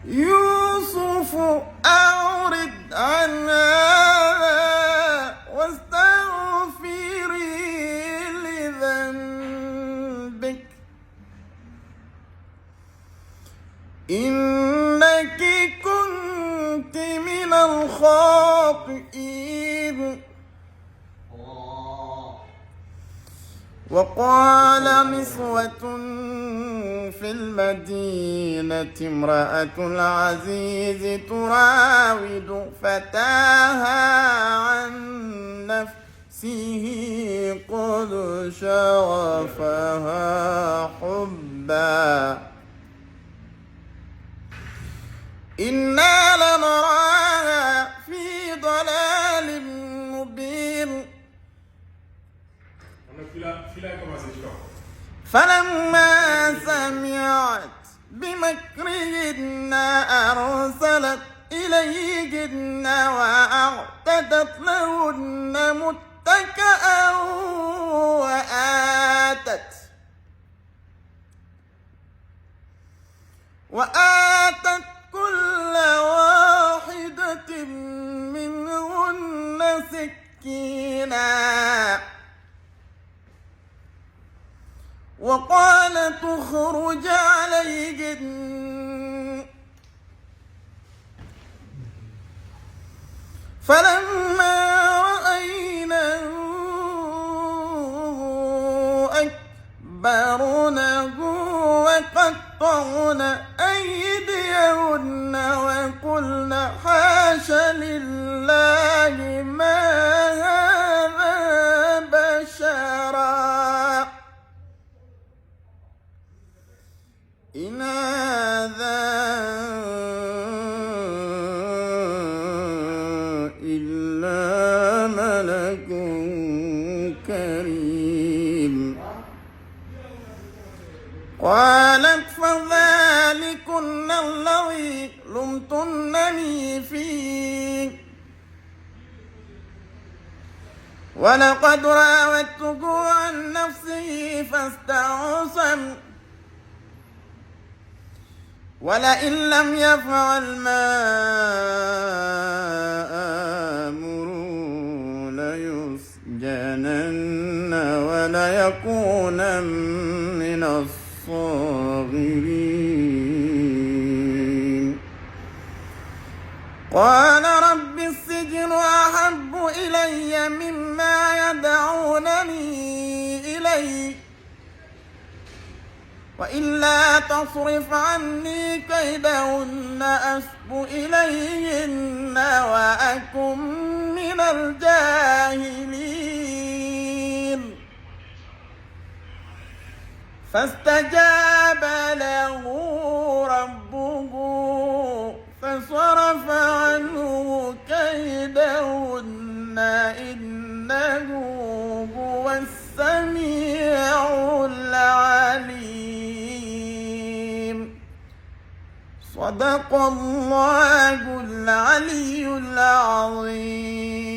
يوسف أعرض عن هذا واستغفري لذنبك إنك كنت من الخاطئين. وقال نسوة في المدينة امرأة العزيز تراود فتاها عن نفسه قد شغفها حبا إنا لنراها في ضلال مبين. فلما سمعت بمكرهن أرسلت إليهن وأعتدت لهن متكئا وآتت كل واحدة منهن سكينا وقالت اخرج عليهن. فلما رأينه أكبرنه وقطعن أيديهن وقلن حاش لله ما هذا بشرا إن هذا إلا ملك كريم. قالت فذلكن الذي لمتنني فيه ولقد راودته عن نفسه فاستعصم ولئن لم يفعل ما آمره ليسجنن وليكون من الصاغرين. قال رب السجن أحب إلي مما يدعونني إليه وإلا تصرف عني كيدهن أسب إليهن وأكن من الجاهلين. فاستجاب له ربه فصرف عنه كيدهن إنه هو السميع العليم. صدق الله العلي العظيم.